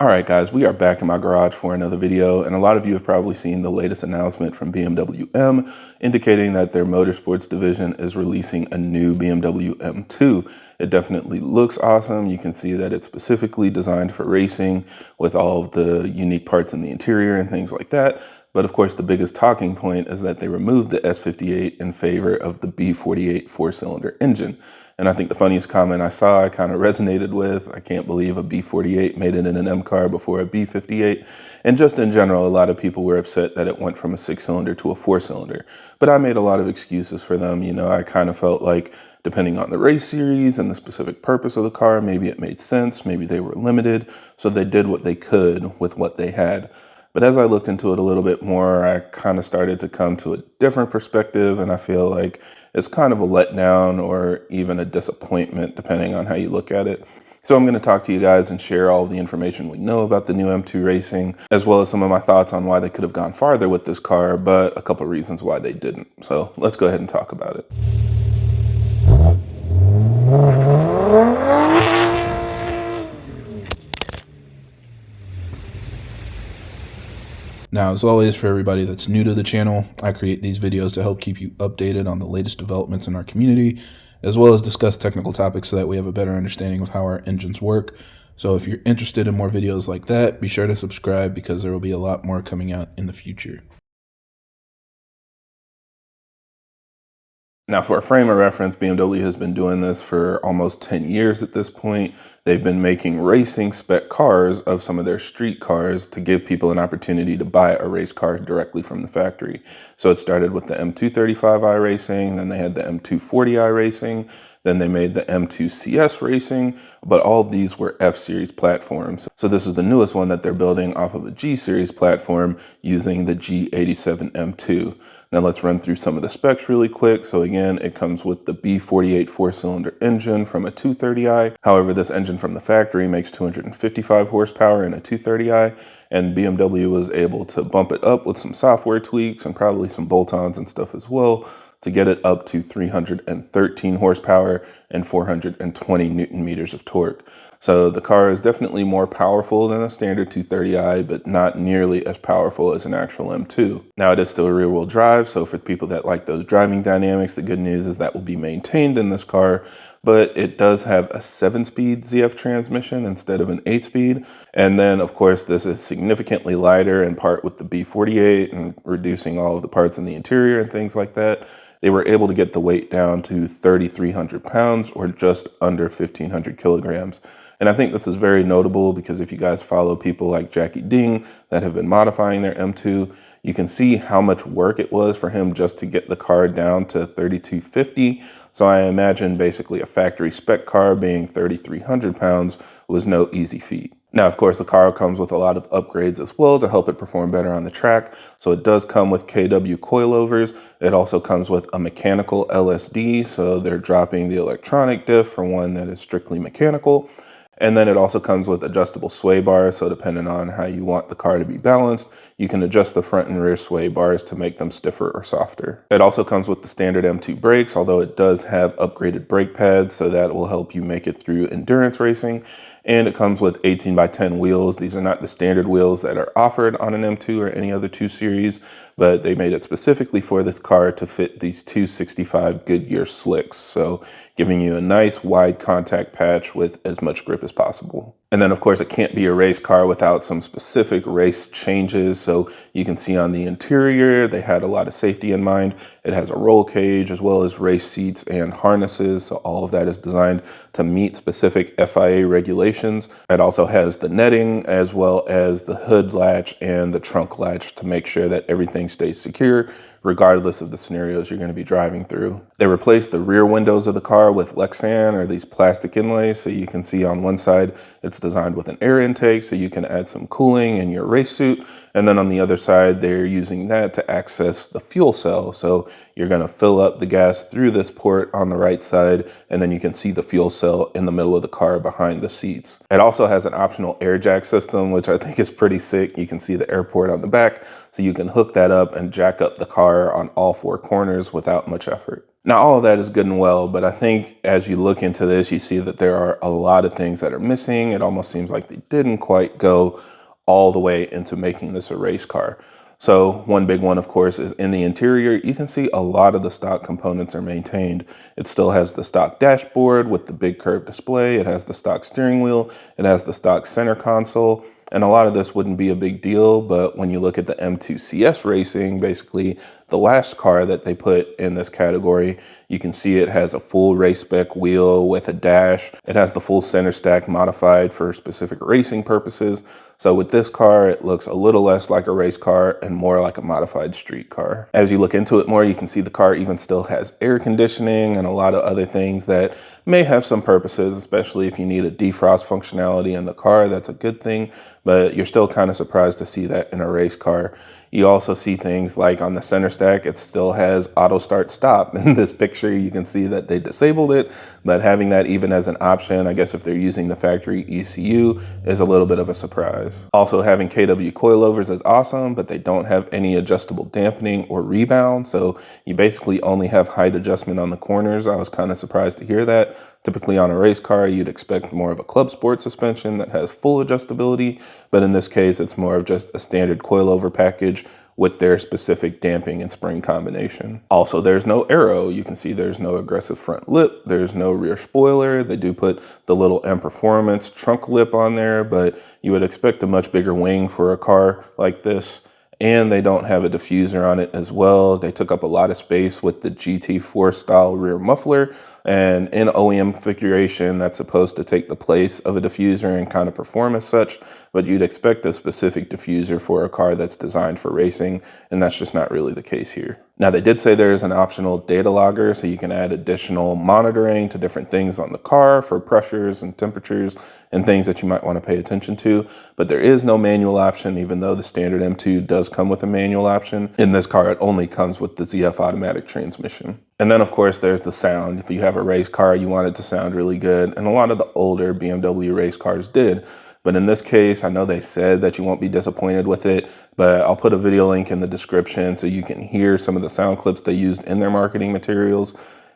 All right, guys, we are back in my garage for another video, and a lot of you have probably seen the latest announcement from BMW M indicating that their motorsports division is releasing a new BMW M2. It definitely looks awesome. You can see that it's specifically designed for racing with all of the unique parts in the interior and things like that. But of course, the biggest talking point is that they removed the S58 in favor of the B48 four-cylinder engine. And I think the funniest comment I saw, I kind of resonated with. I can't believe a B48 made it in an M car before a B58. And just in general, a lot of people were upset that it went from a six-cylinder to a four-cylinder. But I made a lot of excuses for them. You know, I kind of felt like depending on the race series and the specific purpose of the car, maybe it made sense, maybe they were limited. So they did what they could with what they had. But as I looked into it a little bit more, I kind of started to come to a different perspective, and I feel like it's kind of a letdown or even a disappointment, depending on how you look at it. So I'm going to talk to you guys and share all of the information we know about the new M2 Racing, as well as some of my thoughts on why they could have gone farther with this car, but a couple reasons why they didn't. So let's go ahead and talk about it. Now, as always, for everybody that's new to the channel, I create these videos to help keep you updated on the latest developments in our community, as well as discuss technical topics so that we have a better understanding of how our engines work. So if you're interested in more videos like that, be sure to subscribe because there will be a lot more coming out in the future. Now, for a frame of reference, BMW has been doing this for almost 10 years at this point. They've been making racing spec cars of some of their street cars to give people an opportunity to buy a race car directly from the factory. So it started with the M235i Racing, then they had the M240i Racing, then they made the M2 CS Racing, but all of these were F-Series platforms. So this is the newest one that they're building off of a G-Series platform using the G87 M2. Now let's run through some of the specs really quick. So again, it comes with the B48 four-cylinder engine from a 230i. However, this engine from the factory makes 255 horsepower in a 230i, and BMW was able to bump it up with some software tweaks and probably some bolt-ons and stuff as well to get it up to 313 horsepower and 420 Newton meters of torque. So the car is definitely more powerful than a standard 230i, but not nearly as powerful as an actual M2. Now it is still rear-wheel drive, so for people that like those driving dynamics, the good news is that will be maintained in this car, but it does have a 7-speed ZF transmission instead of an 8-speed. And then, of course, this is significantly lighter in part with the B48 and reducing all of the parts in the interior and things like that. They were able to get the weight down to 3,300 pounds or just under 1,500 kilograms. And I think this is very notable because if you guys follow people like Jackie Ding that have been modifying their M2, you can see how much work it was for him just to get the car down to 3,250. So I imagine basically a factory spec car being 3,300 pounds was no easy feat. Now, of course, the car comes with a lot of upgrades as well to help it perform better on the track. So it does come with KW coilovers. It also comes with a mechanical LSD. So they're dropping the electronic diff for one that is strictly mechanical. And then it also comes with adjustable sway bars. So depending on how you want the car to be balanced, you can adjust the front and rear sway bars to make them stiffer or softer. It also comes with the standard M2 brakes, although it does have upgraded brake pads, so that will help you make it through endurance racing. And it comes with 18x10 wheels. These are not the standard wheels that are offered on an M2 or any other 2 Series, but they made it specifically for this car to fit these 265 Goodyear slicks. So giving you a nice wide contact patch with as much grip as possible. And then, of course, it can't be a race car without some specific race changes. So you can see on the interior, they had a lot of safety in mind. It has a roll cage as well as race seats and harnesses. So all of that is designed to meet specific FIA regulations. It also has the netting as well as the hood latch and the trunk latch to make sure that everything stays secure, regardless of the scenarios you're going to be driving through. They replaced the rear windows of the car with Lexan, or these plastic inlays. So you can see on one side, it's designed with an air intake, so you can add some cooling in your race suit. And then on the other side, they're using that to access the fuel cell. So you're going to fill up the gas through this port on the right side, and then you can see the fuel cell in the middle of the car behind the seats. It also has an optional air jack system, which I think is pretty sick. You can see the air port on the back, so you can hook that up and jack up the car on all 4 corners without much effort. Now, all of that is good and well, but I think as you look into this, you see that there are a lot of things that are missing. It almost seems like they didn't quite go all the way into making this a race car. So one big one, of course, is in the interior. You can see a lot of the stock components are maintained. It still has the stock dashboard with the big curved display. It has the stock steering wheel. It has the stock center console. And a lot of this wouldn't be a big deal, but when you look at the M2 CS Racing, basically the last car that they put in this category, you can see it has a full race spec wheel with a dash. It has the full center stack modified for specific racing purposes. So with this car, it looks a little less like a race car and more like a modified street car. As you look into it more, you can see the car even still has air conditioning and a lot of other things that may have some purposes, especially if you need a defrost functionality in the car. That's a good thing, but you're still kind of surprised to see that in a race car. You also see things like on the center stack, it still has auto start stop. In this picture, you can see that they disabled it, but having that even as an option, I guess if they're using the factory ECU, is a little bit of a surprise. Also, having KW coilovers is awesome, but they don't have any adjustable dampening or rebound. So you basically only have height adjustment on the corners. I was kind of surprised to hear that. Typically on a race car, you'd expect more of a club sport suspension that has full adjustability, but in this case, it's more of just a standard coilover package with their specific damping and spring combination. Also, there's no aero. You can see there's no aggressive front lip. There's no rear spoiler. They do put the little M Performance trunk lip on there, but you would expect a much bigger wing for a car like this. And they don't have a diffuser on it as well. They took up a lot of space with the GT4 style rear muffler, and in OEM configuration, that's supposed to take the place of a diffuser and kind of perform as such, but you'd expect a specific diffuser for a car that's designed for racing, and that's just not really the case here. Now, they did say there's an optional data logger, so you can add additional monitoring to different things on the car for pressures and temperatures and things that you might want to pay attention to, but there is no manual option, even though the standard M2 does come with a manual option. In this car, it only comes with the ZF automatic transmission. And then, of course, there's the sound. If you have a race car, you want it to sound really good, and a lot of the older BMW race cars did. But in this case, I know they said that you won't be disappointed with it, but I'll put a video link in the description so you can hear some of the sound clips they used in their marketing materials.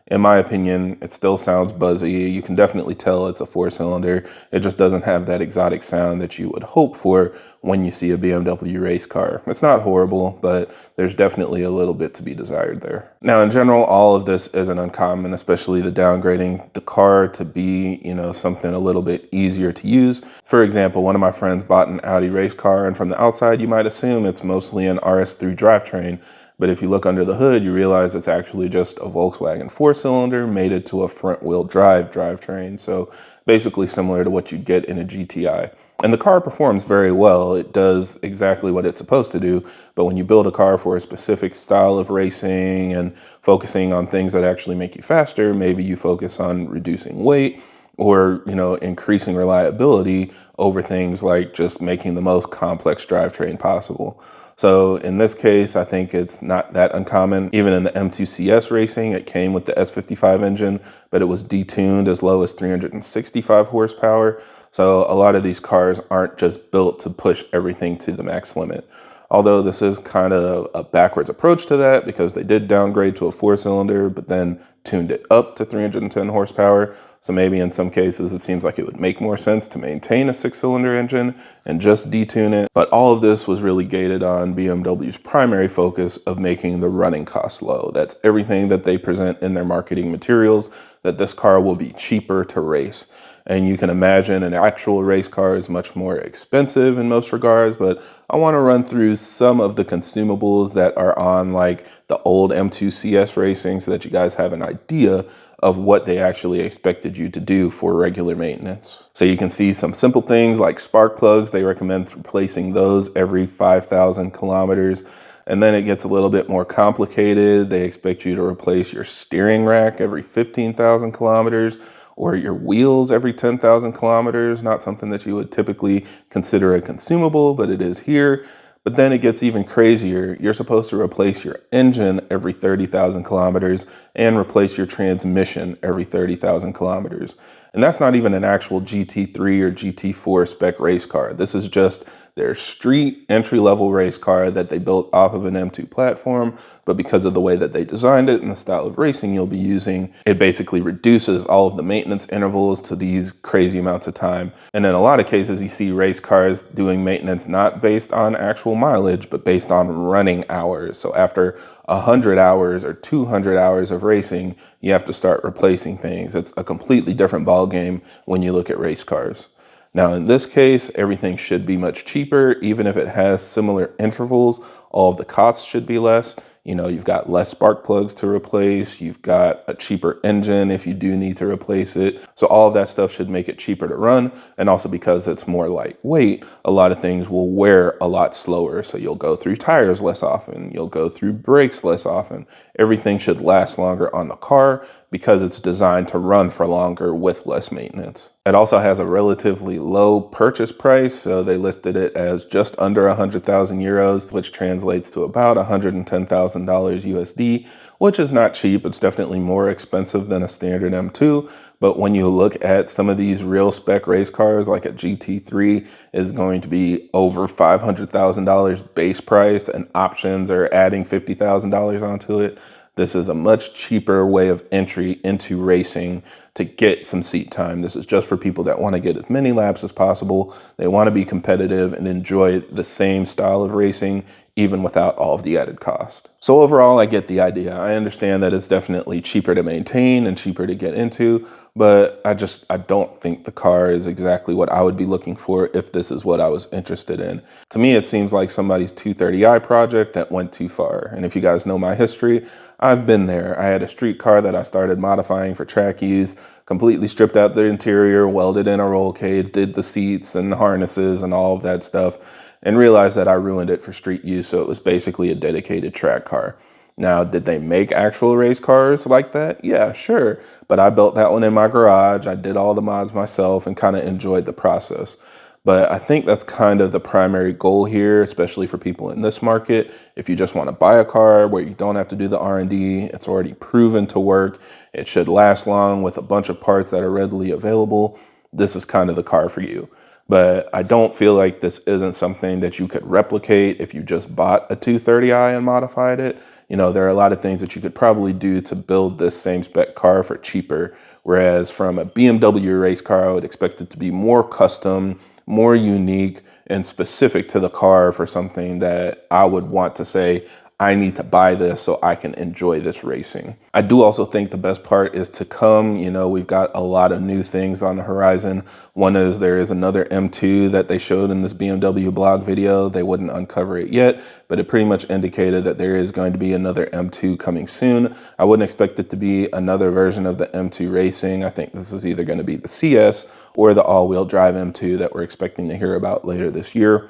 In my opinion, it still sounds buzzy. You can definitely tell it's a 4-cylinder. It just doesn't have that exotic sound that you would hope for when you see a BMW race car. It's not horrible, but there's definitely a little bit to be desired there. Now, in general, all of this isn't uncommon, especially the downgrading the car to be, something a little bit easier to use. For example, one of my friends bought an Audi race car, and from the outside, you might assume it's mostly an RS3 drivetrain. But if you look under the hood, you realize it's actually just a Volkswagen 4-cylinder mated to a front-wheel drive drivetrain. So basically similar to what you'd get in a GTI. And the car performs very well. It does exactly what it's supposed to do. But when you build a car for a specific style of racing and focusing on things that actually make you faster, maybe you focus on reducing weight or, increasing reliability over things like just making the most complex drivetrain possible. So in this case, I think it's not that uncommon. Even in the M2 CS Racing, it came with the S55 engine, but it was detuned as low as 365 horsepower. So a lot of these cars aren't just built to push everything to the max limit. Although this is kind of a backwards approach to that because they did downgrade to a 4-cylinder, but then tuned it up to 310 horsepower. So maybe in some cases, it seems like it would make more sense to maintain a 6-cylinder engine and just detune it. But all of this was really gated on BMW's primary focus of making the running costs low. That's everything that they present in their marketing materials, that this car will be cheaper to race. And you can imagine an actual race car is much more expensive in most regards, but I want to run through some of the consumables that are on like the old M2 CS Racing so that you guys have an idea of what they actually expected you to do for regular maintenance. So you can see some simple things like spark plugs. They recommend replacing those every 5,000 kilometers. And then it gets a little bit more complicated. They expect you to replace your steering rack every 15,000 kilometers or your wheels every 10,000 kilometers. Not something that you would typically consider a consumable, but it is here. But then it gets even crazier. You're supposed to replace your engine every 30,000 kilometers and replace your transmission every 30,000 kilometers. And that's not even an actual GT3 or GT4 spec race car. This is just their street entry-level race car that they built off of an M2 platform, but because of the way that they designed it and the style of racing you'll be using, it basically reduces all of the maintenance intervals to these crazy amounts of time. And in a lot of cases, you see race cars doing maintenance not based on actual mileage, but based on running hours. So after 100 hours or 200 hours of racing, you have to start replacing things. It's a completely different ball game when you look at race cars. Now, in this case, everything should be much cheaper. Even if it has similar intervals, all of the costs should be less. You know, you've got less spark plugs to replace. You've got a cheaper engine if you do need to replace it. So all of that stuff should make it cheaper to run. And also because it's more lightweight, a lot of things will wear a lot slower. So you'll go through tires less often. You'll go through brakes less often. Everything should last longer on the car because it's designed to run for longer with less maintenance. It also has a relatively low purchase price, so they listed it as just under 100,000 euros, which translates to about $110,000 USD, which is not cheap. It's definitely more expensive than a standard M2, but when you look at some of these real spec race cars, like a GT3 is going to be over $500,000 base price, and options are adding $50,000 onto it. This is a much cheaper way of entry into racing to get some seat time. This is just for people that want to get as many laps as possible. They want to be competitive and enjoy the same style of racing, even without all of the added cost. So overall, I get the idea. I understand that it's definitely cheaper to maintain and cheaper to get into, but I don't think the car is exactly what I would be looking for if this is what I was interested in. To me, it seems like somebody's 230i project that went too far. And if you guys know my history, I've been there. I had a street car that I started modifying for track use, completely stripped out the interior, welded in a roll cage, did the seats and the harnesses and all of that stuff, and realized that I ruined it for street use, so it was basically a dedicated track car. Now, did they make actual race cars like that? Yeah, sure. But I built that one in my garage. I did all the mods myself and kind of enjoyed the process. But I think that's kind of the primary goal here, especially for people in this market. If you just want to buy a car where you don't have to do the R&D, it's already proven to work, it should last long with a bunch of parts that are readily available, this is kind of the car for you. But I don't feel like this isn't something that you could replicate if you just bought a 230i and modified it. You know, there are a lot of things that you could probably do to build this same spec car for cheaper. Whereas from a BMW race car, I would expect it to be more custom, more unique, and specific to the car for something that I would want to say, I need to buy this so I can enjoy this racing. I do also think the best part is to come. You know, we've got a lot of new things on the horizon. One is there is another M2 that they showed in this BMW blog video. They wouldn't uncover it yet, but it pretty much indicated that there is going to be another M2 coming soon. I wouldn't expect it to be another version of the M2 Racing. I think this is either going to be the CS or the all-wheel drive M2 that we're expecting to hear about later this year.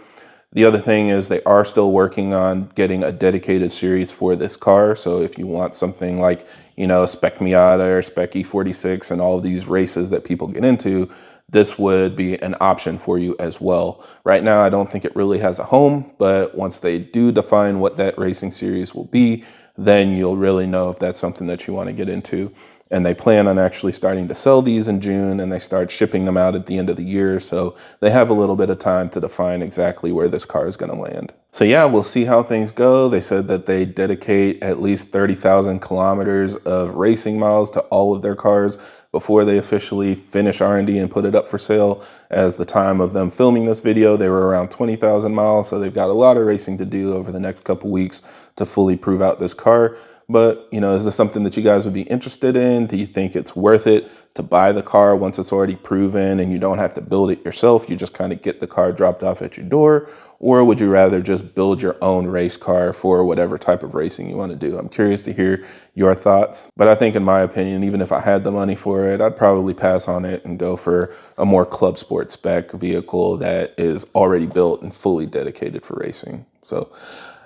The other thing is they are still working on getting a dedicated series for this car. So if you want something like, you know, Spec Miata or Spec E46 and all of these races that people get into, this would be an option for you as well. Right now, I don't think it really has a home, but once they do define what that racing series will be, then you'll really know if that's something that you want to get into. And they plan on actually starting to sell these in June, and they start shipping them out at the end of the year. So they have a little bit of time to define exactly where this car is going to land. So yeah, we'll see how things go. They said that they dedicate at least 30,000 kilometers of racing miles to all of their cars before they officially finish R&D and put it up for sale. As the time of them filming this video, they were around 20,000 miles. So they've got a lot of racing to do over the next couple weeks to fully prove out this car. But, you know, is this something that you guys would be interested in? Do you think it's worth it to buy the car once it's already proven and you don't have to build it yourself? You just kind of get the car dropped off at your door? Or would you rather just build your own race car for whatever type of racing you want to do? I'm curious to hear your thoughts. But I think, in my opinion, even if I had the money for it, I'd probably pass on it and go for a more club sport spec vehicle that is already built and fully dedicated for racing. So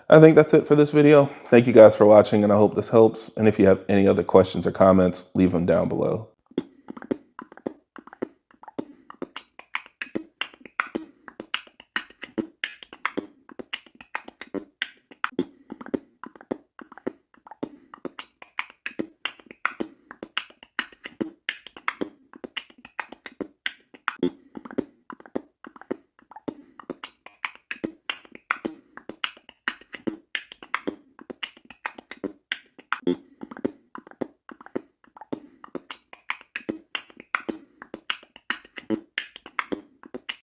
I think that's it for this video. Thank you guys for watching, and I hope this helps. And if you have any other questions or comments, leave them down below.